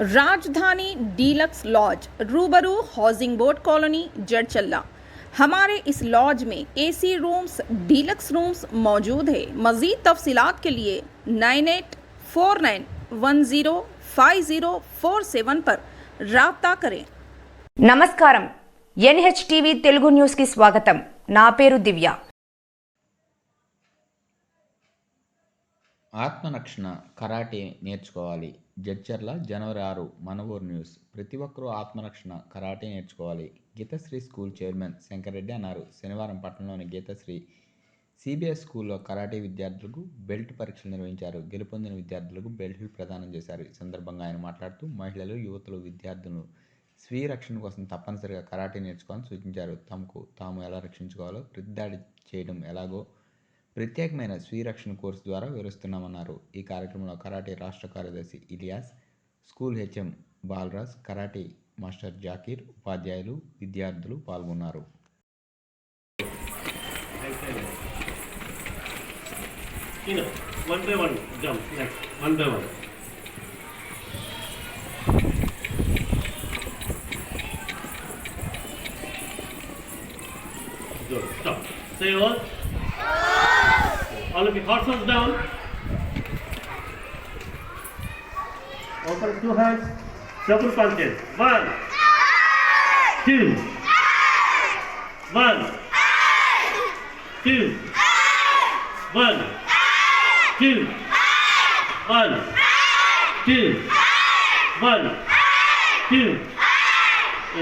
राजधानी deluxe laws रूबरू housing board colony Jadcherla. हमारे इस लॉज में एसी रूम्स डीलक्स रूम्स मौजूद है। मज़ीद तफसीलात के लिए 9849105047 पर राब्ता करें। నమస్కారం ఎన్హెచ్టీవీ తెలుగు న్యూస్ కి స్వాగతం. నా పేరు దివ్య. ఆత్మరక్షణ కరాటే నేర్చుకోవాలి. జడ్చర్ల జనవరి 6 మనవూరు న్యూస్. ప్రతి ఒక్కరూ ఆత్మరక్షణ కరాటే నేర్చుకోవాలి. గీతశ్రీ స్కూల్ చైర్మన్ శంకర్రెడ్డి అన్నారు. శనివారం పట్టణంలోని గీతశ్రీ సిబిఎస్ స్కూల్లో కరాటే విద్యార్థులకు బెల్ట్ పరీక్షలు నిర్వహించారు. గెలుపొందిన విద్యార్థులకు బెల్ట్లు ప్రదానం చేశారు. ఈ సందర్భంగా ఆయన మాట్లాడుతూ మహిళలు, యువతులు, విద్యార్థులను స్వీయ రక్షణ కోసం తప్పనిసరిగా కరాటే నేర్చుకోవాలని సూచించారు. తమకు తాము ఎలా రక్షించుకోవాలో, ప్రతిదాడి చేయడం ఎలాగో ప్రత్యేకమైన స్వీయ రక్షణ కోర్సు ద్వారా వివరిస్తున్నామన్నారు. ఈ కార్యక్రమంలో కరాటే రాష్ట్ర కార్యదర్శి Ilyas, school HM Balaraj, karate master Zakir, ఉపాధ్యాయులు, విద్యార్థులు పాల్గొన్నారు. All of you, horses down. Open 2 hands. Double punches. 1, 2, 1, 2, 1, 2, 1, 2, 1, 2.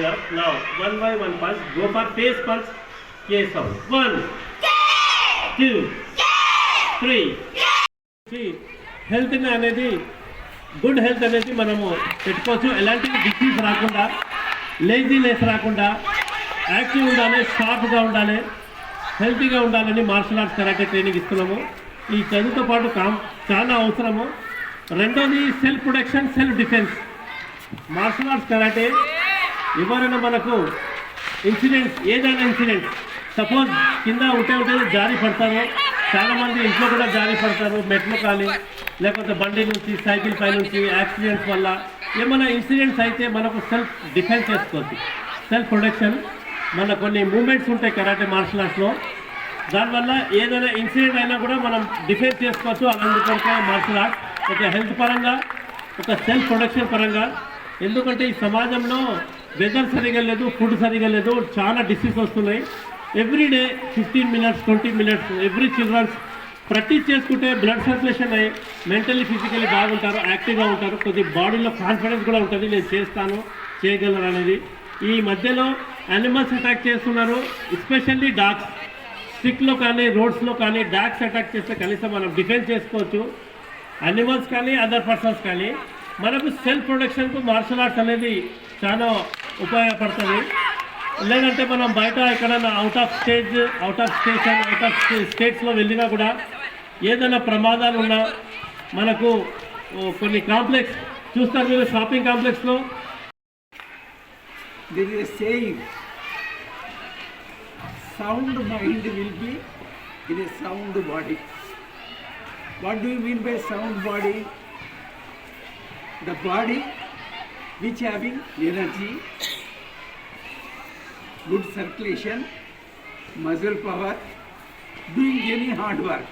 Yeah. Now 1 by 1 punch. Go for face punch. Yes, sound. 1, 2, 3. Health అనేది గుడ్ హెల్త్ అనేది మనము పెట్టుకోవచ్చు. ఎలాంటి డిసీజ్ రాకుండా, లేజీనెస్ రాకుండా, యాక్టివ్ ఉండాలి, షార్ప్గా ఉండాలి, హెల్తీగా ఉండాలని మార్షల్ ఆర్ట్స్ కరాటే ట్రైనింగ్ ఇస్తున్నాము. ఈ చదువుతో పాటు చాలా అవసరము. రెండోది self protection, self defence. Martial arts karate ఎవరైనా మనకు ఇన్సిడెంట్స్, ఏదైనా ఇన్సిడెంట్స్, సపోజ్ కింద ఉంటే జారి పడతారు. చాలామంది ఇంట్లో కూడా జారి పడతారు, మెట్లు కానీ లేకపోతే బండి నుంచి, సైకిల్ పై నుంచి, యాక్సిడెంట్స్ వల్ల ఏమైనా ఇన్సిడెంట్స్ అయితే మనకు సెల్ఫ్ డిఫెన్స్ చేసుకోవచ్చు. సెల్ఫ్ ప్రొటెక్షన్ మన కొన్ని మూమెంట్స్ ఉంటాయి కరాటే మార్షల్ ఆర్ట్స్లో. దానివల్ల ఏదైనా ఇన్సిడెంట్ అయినా కూడా మనం డిఫెన్స్ చేసుకోవచ్చు. అందుకొరకే మార్షల్ ఆర్ట్స్ ఒక హెల్త్ పరంగా, ఒక సెల్ఫ్ ప్రొటెక్షన్ పరంగా. ఎందుకంటే ఈ సమాజంలో వెదర్ సరిగా లేదు, ఫుడ్ సరిగా లేదు, చాలా డిసీజ్ వస్తున్నాయి. Everyday 15 minutes 20 minutes every childrens practice చేసుకుంటే బ్లడ్ సర్క్యులేషన్ అయ్యి మెంటల్లీ, ఫిజికల్లీ బాగుంటారు, యాక్టివ్గా ఉంటారు. కొద్ది బాడీలో కాన్ఫిడెన్స్ కూడా ఉంటుంది, నేను చేస్తాను, చేయగలరు అనేది. ఈ మధ్యలో యానిమల్స్ అటాక్ చేస్తున్నారు, ఎస్పెషల్లీ డాగ్స్. స్ట్రీట్లో కానీ, రోడ్స్లో కానీ డాగ్స్ అటాక్ చేస్తే కనీసం మనం డిఫెన్స్ చేసుకోవచ్చు. యానిమల్స్ కానీ, అదర్ పర్సన్స్ కానీ. మనకు సెల్ఫ్ ప్రొటెక్షన్కు మార్షల్ ఆర్ట్స్ అనేది చాలా ఉపయోగపడుతుంది. లేదంటే మనం బయట ఎక్కడైనా out of station, out of స్టేట్స్లో వెళ్ళినా కూడా ఏదైనా ప్రమాదాలు ఉన్నా మనకు కొన్ని కాంప్లెక్స్ చూస్తారు మీరు, షాపింగ్ కాంప్లెక్స్లో there is a saying, sound mind will be in a sound body. What do you mean by sound body? The body which having energy, good circulation, muscle power, doing any hard work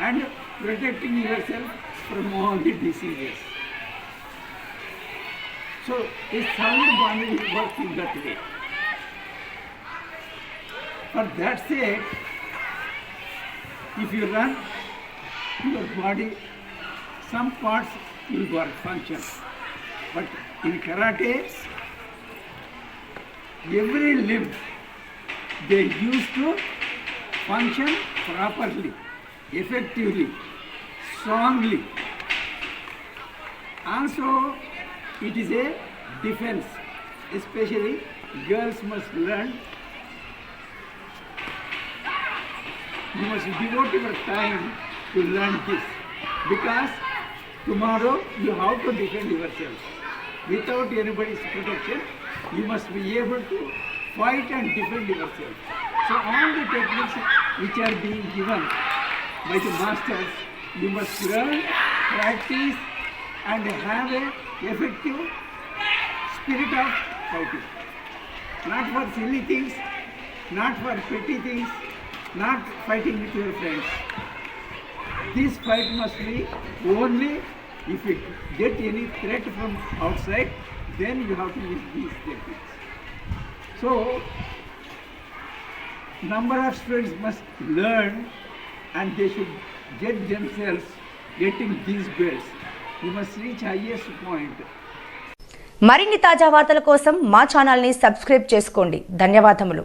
and protecting yourself from all the diseases. So a sound body works in that way. For that sake, if you run, your body, some parts will work, function. But in karate, every limb they used to function properly, effectively, strongly. Also, it is a defense. Especially girls must learn. You must devote your time to learn this, because tomorrow you have to defend yourself. Without anybody's protection, you must be able to fight and defend yourself. So all the techniques which are being given by the masters, you must learn, practice and have a effective spirit of fighting. Not for silly things, not for petty things, not fighting with your friends. This fight must be only if you get any threat from outside, then you have to use these techniques. So, number of students must learn and they should get themselves getting these belts. You must reach highest point. మరిన్ని తాజా వార్తల కోసం మా ఛానల్ని subscribe చేసుకోండి. ధన్యవాదములు.